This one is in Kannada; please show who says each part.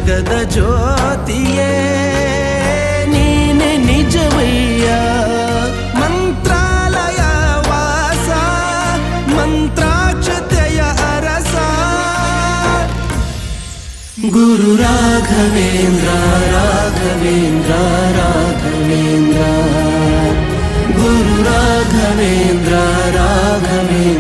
Speaker 1: ಜಗದ ಜ್ಯೋತಿಯೇ ನೀನೆ ನಿಜವಯ್ಯ. ಮಂತ್ರಾಲಯ ವಾಸ ಮಂತ್ರಾಕ್ಷತೆಯ ಅರಸ ಗುರು ರಾಘವೇಂದ್ರ ರಾಘವೇಂದ್ರ ರಾಘವೇಂದ್ರ ಗುರು ರಾಘವೇಂದ್ರ ರಾಘವೇಂದ್ರ